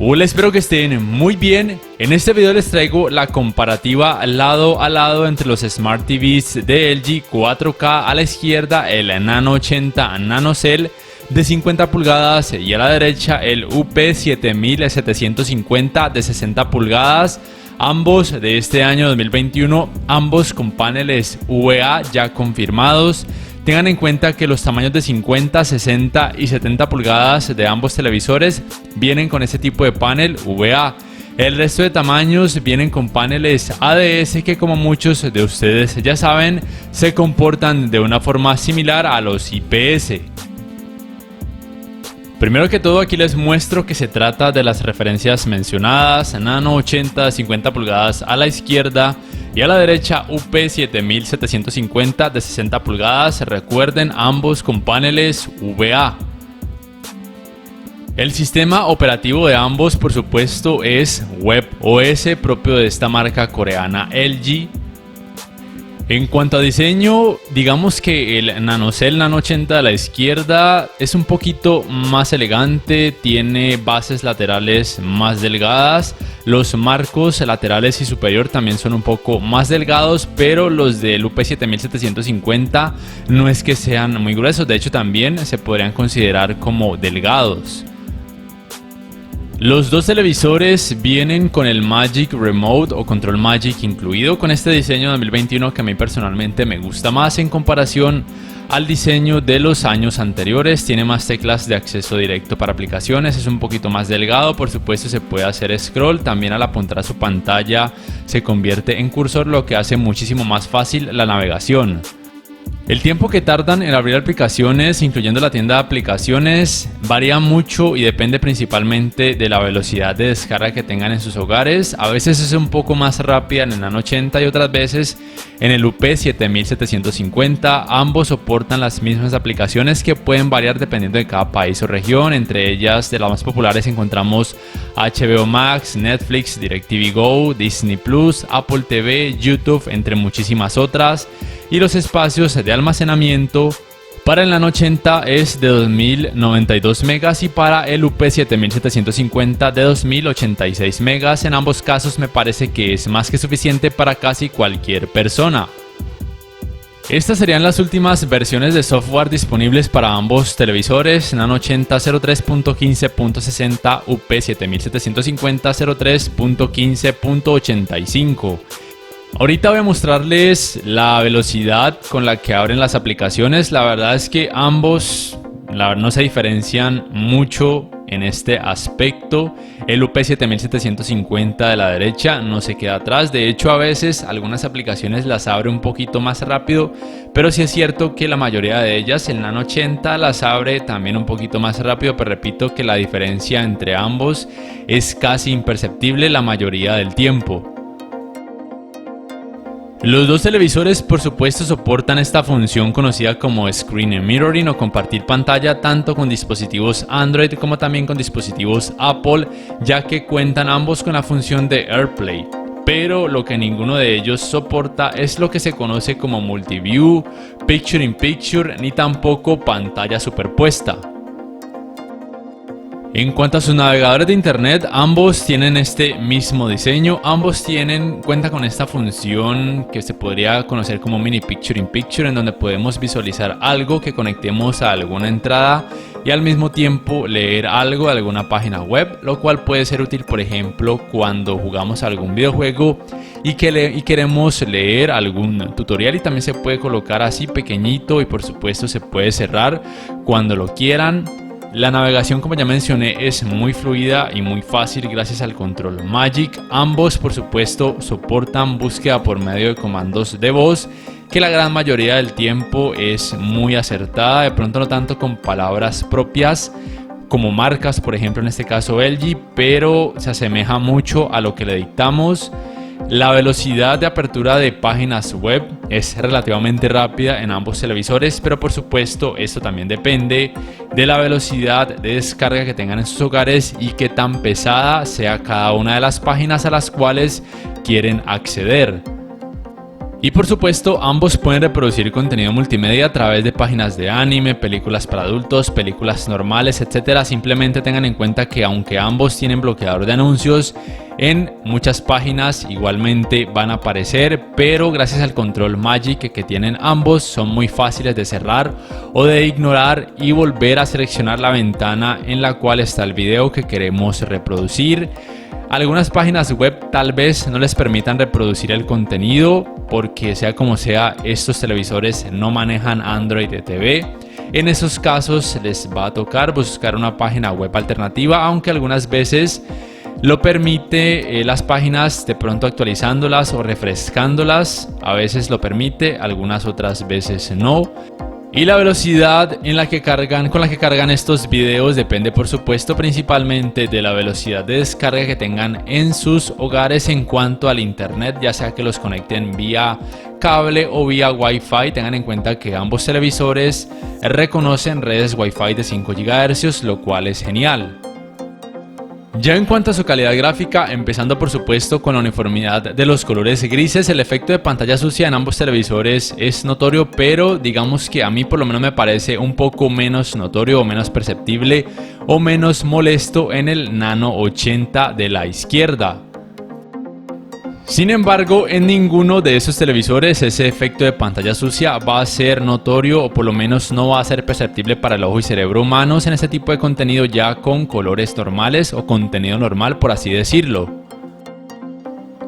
Hola, espero que estén muy bien. En este video les traigo la comparativa lado a lado entre los Smart TVs de LG 4K a la izquierda, el Nano 80 NanoCell de 50 pulgadas y a la derecha el UP7750 de 60 pulgadas, ambos de este año 2021, ambos con paneles VA ya confirmados. Tengan en cuenta que los tamaños de 50, 60 y 70 pulgadas de ambos televisores vienen con este tipo de panel VA. El resto de tamaños vienen con paneles ADS que, como muchos de ustedes ya saben, se comportan de una forma similar a los IPS. Primero que todo, aquí les muestro que se trata de las referencias mencionadas: Nano 80 50 pulgadas a la izquierda y a la derecha UP7750 de 60 pulgadas, recuerden, ambos con paneles VA. El sistema operativo de ambos, por supuesto, es WebOS, propio de esta marca coreana LG. En cuanto a diseño, digamos que el NanoCell Nano 80 a la izquierda es un poquito más elegante, tiene bases laterales más delgadas, los marcos laterales y superior también son un poco más delgados, pero los del UP7750 no es que sean muy gruesos, de hecho también se podrían considerar como delgados. Los dos televisores vienen con el Magic Remote o Control Magic incluido, con este diseño 2021 que a mí personalmente me gusta más en comparación al diseño de los años anteriores. Tiene más teclas de acceso directo para aplicaciones, es un poquito más delgado, por supuesto se puede hacer scroll, también al apuntar a su pantalla se convierte en cursor, lo que hace muchísimo más fácil la navegación. El tiempo que tardan en abrir aplicaciones, incluyendo la tienda de aplicaciones, varía mucho y depende principalmente de la velocidad de descarga que tengan en sus hogares. A veces es un poco más rápida en el Nano 80 y otras veces en el UP7750. Ambos soportan las mismas aplicaciones que pueden variar dependiendo de cada país o región. Entre ellas, de las más populares encontramos HBO Max, Netflix, DirecTV Go, Disney Plus, Apple TV, YouTube, entre muchísimas otras. Y los espacios de almacenamiento para el Nano 80 es de 2092 megas y para el UP7750 de 2086 megas. En ambos casos me parece que es más que suficiente para casi cualquier persona. Estas serían las últimas versiones de software disponibles para ambos televisores: Nano 80 03.15.60, UP7750 03.15.85. Ahorita voy a mostrarles la velocidad con la que abren las aplicaciones. La verdad es que ambos no se diferencian mucho en este aspecto. El UP7750 de la derecha no se queda atrás. De hecho, a veces algunas aplicaciones las abre un poquito más rápido, pero sí es cierto que la mayoría de ellas, el Nano 80, las abre también un poquito más rápido, pero repito que la diferencia entre ambos es casi imperceptible la mayoría del tiempo. Los dos televisores, por supuesto, soportan esta función conocida como Screen Mirroring o compartir pantalla, tanto con dispositivos Android como también con dispositivos Apple, ya que cuentan ambos con la función de AirPlay. Pero lo que ninguno de ellos soporta es lo que se conoce como Multiview, Picture in Picture, ni tampoco pantalla superpuesta. En cuanto a sus navegadores de internet, ambos tienen este mismo diseño, ambos cuentan con esta función que se podría conocer como Mini Picture in Picture, en donde podemos visualizar algo que conectemos a alguna entrada y al mismo tiempo leer algo de alguna página web, lo cual puede ser útil, por ejemplo, cuando jugamos algún videojuego y queremos leer algún tutorial, y también se puede colocar así pequeñito y por supuesto se puede cerrar cuando lo quieran. La navegación, como ya mencioné, es muy fluida y muy fácil gracias al control Magic. Ambos, por supuesto, soportan búsqueda por medio de comandos de voz, que la gran mayoría del tiempo es muy acertada, de pronto no tanto con palabras propias como marcas, por ejemplo en este caso LG, pero se asemeja mucho a lo que le dictamos. La velocidad de apertura de páginas web es relativamente rápida en ambos televisores, pero por supuesto esto también depende de la velocidad de descarga que tengan en sus hogares y qué tan pesada sea cada una de las páginas a las cuales quieren acceder. Y por supuesto, ambos pueden reproducir contenido multimedia a través de páginas de anime, películas para adultos, películas normales, etc. Simplemente tengan en cuenta que aunque ambos tienen bloqueador de anuncios, en muchas páginas igualmente van a aparecer, pero gracias al control Magic que tienen ambos, son muy fáciles de cerrar o de ignorar y volver a seleccionar la ventana en la cual está el video que queremos reproducir. Algunas páginas web tal vez no les permitan reproducir el contenido porque sea como sea, estos televisores no manejan Android TV. En esos casos les va a tocar buscar una página web alternativa, aunque algunas veces lo permite las páginas de pronto actualizándolas o refrescándolas. A veces lo permite, algunas otras veces no. Y la velocidad con la que cargan estos videos depende por supuesto principalmente de la velocidad de descarga que tengan en sus hogares en cuanto al internet, ya sea que los conecten vía cable o vía Wi-Fi. Tengan en cuenta que ambos televisores reconocen redes Wi-Fi de 5 GHz, lo cual es genial. Ya en cuanto a su calidad gráfica, empezando por supuesto con la uniformidad de los colores grises, el efecto de pantalla sucia en ambos televisores es notorio, pero digamos que a mí por lo menos me parece un poco menos notorio o menos perceptible o menos molesto en el Nano 80 de la izquierda. Sin embargo, en ninguno de esos televisores ese efecto de pantalla sucia va a ser notorio, o por lo menos no va a ser perceptible para el ojo y cerebro humanos en este tipo de contenido ya con colores normales o contenido normal, por así decirlo.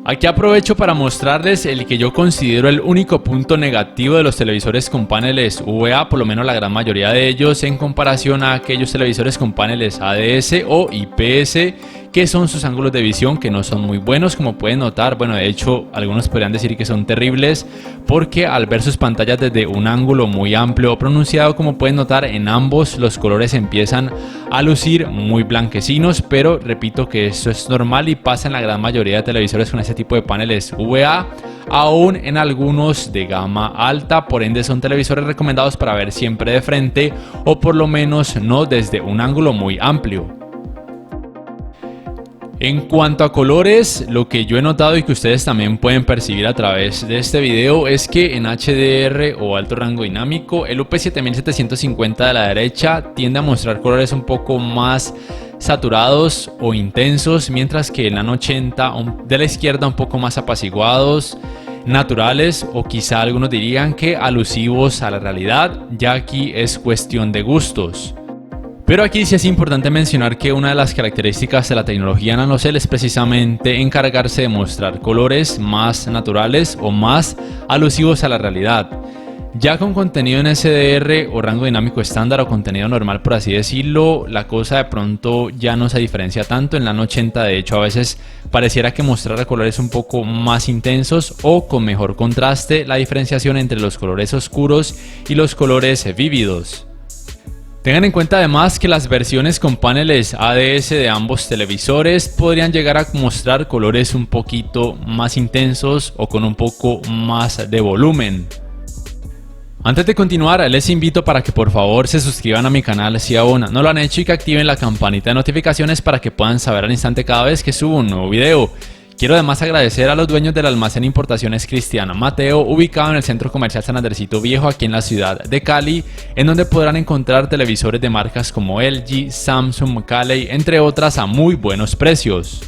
Aquí aprovecho para mostrarles el que yo considero el único punto negativo de los televisores con paneles VA, por lo menos la gran mayoría de ellos, en comparación a aquellos televisores con paneles ADS o IPS, que son sus ángulos de visión que no son muy buenos, como pueden notar. Bueno, de hecho algunos podrían decir que son terribles, porque al ver sus pantallas desde un ángulo muy amplio o pronunciado, como pueden notar, en ambos los colores empiezan a lucir muy blanquecinos, pero repito que esto es normal y pasa en la gran mayoría de televisores con este tipo de paneles VA, aún en algunos de gama alta. Por ende son televisores recomendados para ver siempre de frente, o por lo menos no desde un ángulo muy amplio. En cuanto a colores, lo que yo he notado y que ustedes también pueden percibir a través de este video es que en HDR o alto rango dinámico, el UP7750 de la derecha tiende a mostrar colores un poco más saturados o intensos, mientras que el Nano 80 de la izquierda un poco más apaciguados, naturales, o quizá algunos dirían que alusivos a la realidad. Ya aquí es cuestión de gustos. Pero aquí sí es importante mencionar que una de las características de la tecnología NanoCell es precisamente encargarse de mostrar colores más naturales o más alusivos a la realidad. Ya con contenido en SDR o rango dinámico estándar o contenido normal, por así decirlo, la cosa de pronto ya no se diferencia tanto. En la Nano 80 de hecho a veces pareciera que mostrara colores un poco más intensos o con mejor contraste, la diferenciación entre los colores oscuros y los colores vívidos. Tengan en cuenta además que las versiones con paneles ADS de ambos televisores podrían llegar a mostrar colores un poquito más intensos o con un poco más de volumen. Antes de continuar, les invito para que por favor se suscriban a mi canal si aún no lo han hecho y que activen la campanita de notificaciones para que puedan saber al instante cada vez que subo un nuevo video. Quiero además agradecer a los dueños del almacén Importaciones Cristiano Mateo, ubicado en el Centro Comercial San Andresito Viejo, aquí en la ciudad de Cali, en donde podrán encontrar televisores de marcas como LG, Samsung, Caley, entre otras, a muy buenos precios.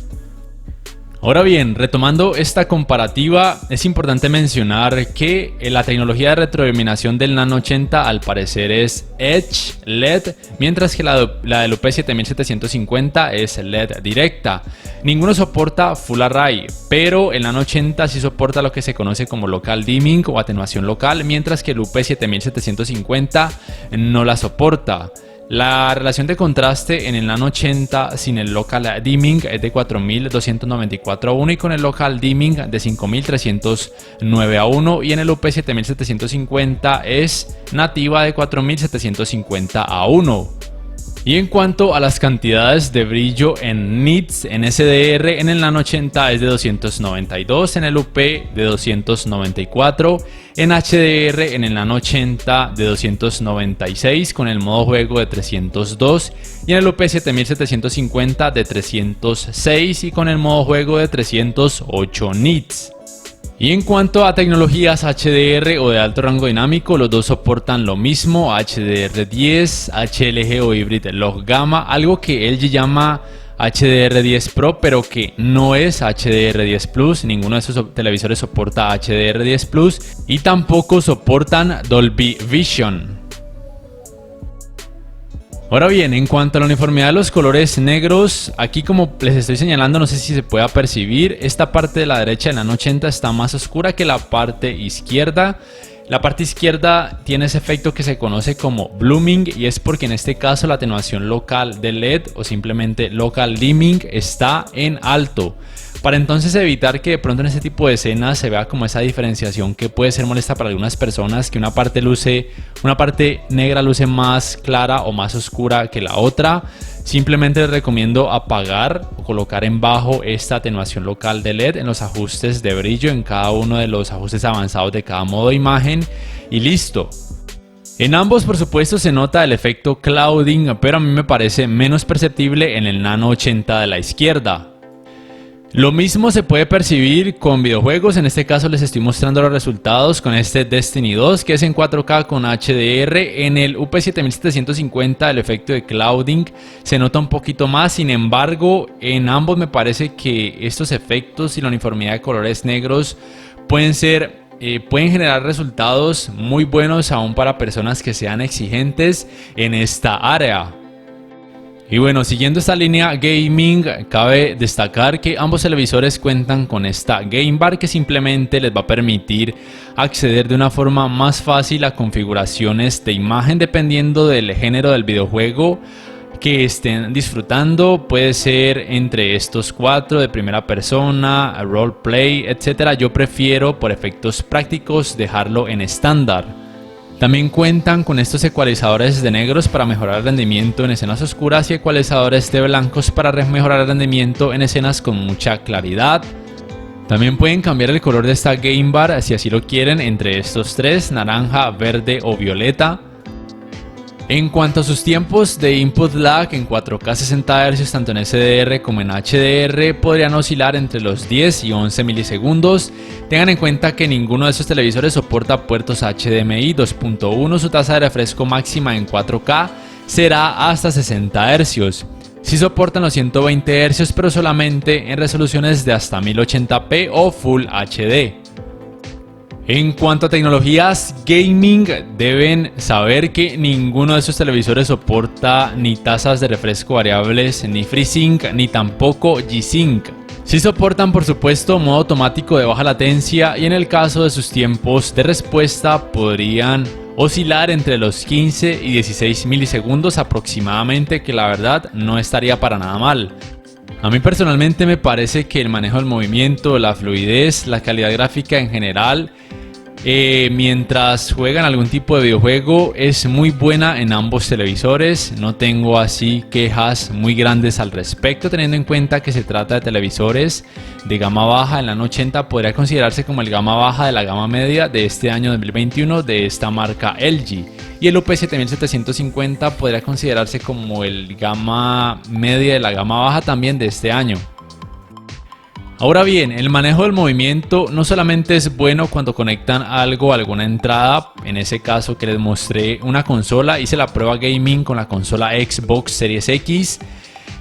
Ahora bien, retomando esta comparativa, es importante mencionar que la tecnología de retroiluminación del Nano 80 al parecer es Edge LED, mientras que la del UP7750 es LED directa. Ninguno soporta Full Array, pero el Nano 80 sí soporta lo que se conoce como Local Dimming o atenuación local, mientras que el UP7750 no la soporta. La relación de contraste en el Nano 80 sin el Local Dimming es de 4294:1 y con el Local Dimming de 5309:1, y en el UP7750 es nativa de 4750:1. Y en cuanto a las cantidades de brillo en nits en SDR, en el Nano 80 es de 292, en el UP de 294, en HDR en el Nano 80 de 296 con el modo juego de 302, y en el UP7750 de 306 y con el modo juego de 308 nits. Y en cuanto a tecnologías HDR o de alto rango dinámico, los dos soportan lo mismo, HDR10, HLG o Hybrid Log Gamma, algo que LG llama HDR10 Pro, pero que no es HDR10 Plus. Ninguno de esos televisores soporta HDR10 Plus y tampoco soportan Dolby Vision. Ahora bien, en cuanto a la uniformidad de los colores negros, aquí como les estoy señalando, no sé si se pueda percibir, esta parte de la derecha del Nano 80 está más oscura que la parte izquierda. La parte izquierda tiene ese efecto que se conoce como blooming, y es porque en este caso la atenuación local del LED o simplemente local dimming está en alto, para entonces evitar que de pronto en este tipo de escenas se vea como esa diferenciación que puede ser molesta para algunas personas, que una parte negra luce más clara o más oscura que la otra. Simplemente les recomiendo apagar o colocar en bajo esta atenuación local de LED en los ajustes de brillo, en cada uno de los ajustes avanzados de cada modo de imagen, y listo. En ambos por supuesto se nota el efecto clouding, pero a mí me parece menos perceptible en el Nano 80 de la izquierda. Lo mismo se puede percibir con videojuegos. En este caso les estoy mostrando los resultados con este Destiny 2, que es en 4K con HDR. En el UP7750 el efecto de clouding se nota un poquito más. Sin embargo, en ambos me parece que estos efectos y la uniformidad de colores negros pueden generar resultados muy buenos aún para personas que sean exigentes en esta área. Y bueno, siguiendo esta línea gaming, cabe destacar que ambos televisores cuentan con esta Game Bar, que simplemente les va a permitir acceder de una forma más fácil a configuraciones de imagen dependiendo del género del videojuego que estén disfrutando. Puede ser entre estos cuatro: de primera persona, roleplay, etc. Yo prefiero, por efectos prácticos, dejarlo en estándar. También cuentan con estos ecualizadores de negros para mejorar el rendimiento en escenas oscuras y ecualizadores de blancos para mejorar el rendimiento en escenas con mucha claridad. También pueden cambiar el color de esta Game Bar si así lo quieren entre estos tres: naranja, verde o violeta. En cuanto a sus tiempos de input lag en 4K 60 Hz tanto en SDR como en HDR podrían oscilar entre los 10 y 11 milisegundos. Tengan en cuenta que ninguno de estos televisores soporta puertos HDMI 2.1, su tasa de refresco máxima en 4K será hasta 60 Hz. Sí soportan los 120 Hz, pero solamente en resoluciones de hasta 1080p o Full HD. En cuanto a tecnologías gaming, deben saber que ninguno de estos televisores soporta ni tasas de refresco variables, ni FreeSync, ni tampoco G-Sync. Sí soportan por supuesto modo automático de baja latencia, y en el caso de sus tiempos de respuesta podrían oscilar entre los 15 y 16 milisegundos aproximadamente, que la verdad no estaría para nada mal. A mí personalmente me parece que el manejo del movimiento, la fluidez, la calidad gráfica en general, mientras juegan algún tipo de videojuego, es muy buena en ambos televisores. No tengo así quejas muy grandes al respecto, teniendo en cuenta que se trata de televisores de gama baja. El Nano 80 podría considerarse como el gama baja de la gama media de este año 2021 de esta marca LG, y el UP7750 podría considerarse como el gama media de la gama baja también de este año. Ahora bien, el manejo del movimiento no solamente es bueno cuando conectan algo a alguna entrada. En ese caso que les mostré una consola, hice la prueba gaming con la consola Xbox Series X.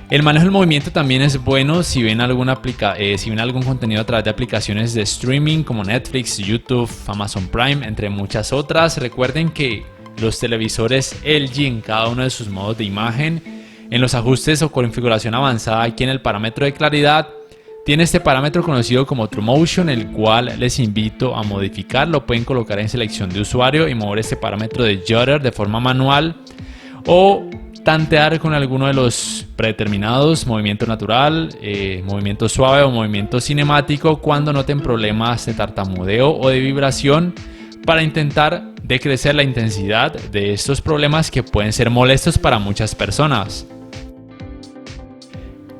El manejo del movimiento también es bueno si ven algún contenido a través de aplicaciones de streaming como Netflix, YouTube, Amazon Prime, entre muchas otras. Recuerden que los televisores LG, en cada uno de sus modos de imagen, en los ajustes o configuración avanzada aquí en el parámetro de claridad, tiene este parámetro conocido como TrueMotion, el cual les invito a modificar. Lo pueden colocar en selección de usuario y mover este parámetro de Jutter de forma manual, o tantear con alguno de los predeterminados: movimiento natural, movimiento suave o movimiento cinemático, cuando noten problemas de tartamudeo o de vibración, para intentar decrecer la intensidad de estos problemas que pueden ser molestos para muchas personas.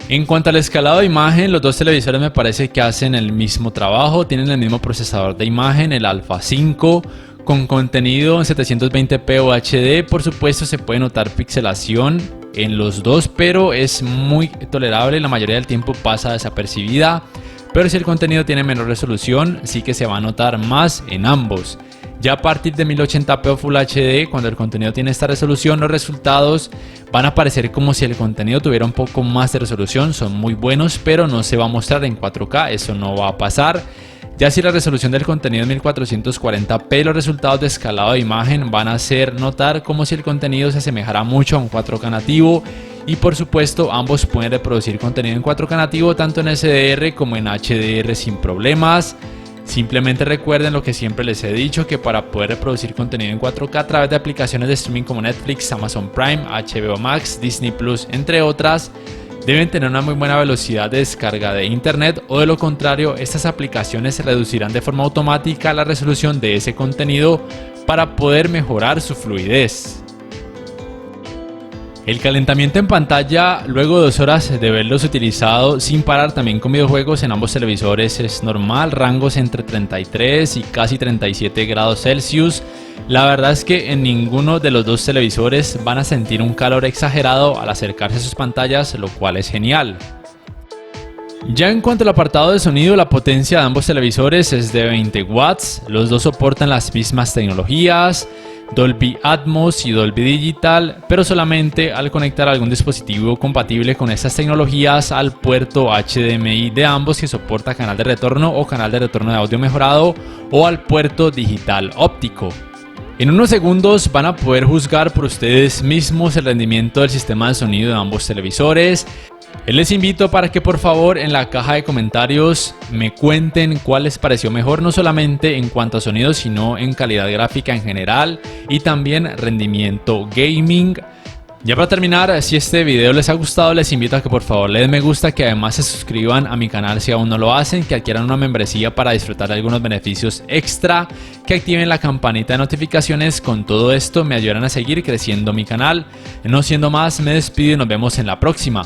En cuanto al escalado de imagen, los dos televisores me parece que hacen el mismo trabajo. Tienen el mismo procesador de imagen, el Alpha 5, con contenido en 720p o HD. Por supuesto se puede notar pixelación en los dos, pero es muy tolerable, la mayoría del tiempo pasa desapercibida. pero si el contenido tiene menor resolución, sí que se va a notar más en ambos. Ya a partir de 1080p o Full HD, cuando el contenido tiene esta resolución, los resultados van a aparecer como si el contenido tuviera un poco más de resolución. Son muy buenos, pero no se va a mostrar en 4K, eso no va a pasar. Ya si la resolución del contenido es 1440p, los resultados de escalado de imagen van a hacer notar como si el contenido se asemejara mucho a un 4K nativo. Y por supuesto, ambos pueden reproducir contenido en 4K nativo tanto en SDR como en HDR sin problemas. Simplemente recuerden lo que siempre les he dicho, que para poder reproducir contenido en 4K a través de aplicaciones de streaming como Netflix, Amazon Prime, HBO Max, Disney Plus, entre otras, deben tener una muy buena velocidad de descarga de internet, o de lo contrario, estas aplicaciones reducirán de forma automática la resolución de ese contenido para poder mejorar su fluidez. El calentamiento en pantalla luego de 2 horas de verlos utilizado sin parar también con videojuegos en ambos televisores es normal, rangos entre 33 y casi 37 grados Celsius. La verdad es que en ninguno de los dos televisores van a sentir un calor exagerado al acercarse a sus pantallas, lo cual es genial. Ya en cuanto al apartado de sonido, la potencia de ambos televisores es de 20 watts, los dos soportan las mismas tecnologías, Dolby Atmos y Dolby Digital, pero solamente al conectar algún dispositivo compatible con estas tecnologías al puerto HDMI de ambos que soporta canal de retorno o canal de retorno de audio mejorado, o al puerto digital óptico. En unos segundos van a poder juzgar por ustedes mismos el rendimiento del sistema de sonido de ambos televisores. Les invito para que por favor en la caja de comentarios me cuenten cuál les pareció mejor, no solamente en cuanto a sonido, sino en calidad gráfica en general y también rendimiento gaming. Ya para terminar, si este video les ha gustado, les invito a que por favor le den me gusta, que además se suscriban a mi canal si aún no lo hacen, que adquieran una membresía para disfrutar de algunos beneficios extra, que activen la campanita de notificaciones. Con todo esto me ayudarán a seguir creciendo mi canal. No siendo más, me despido y nos vemos en la próxima.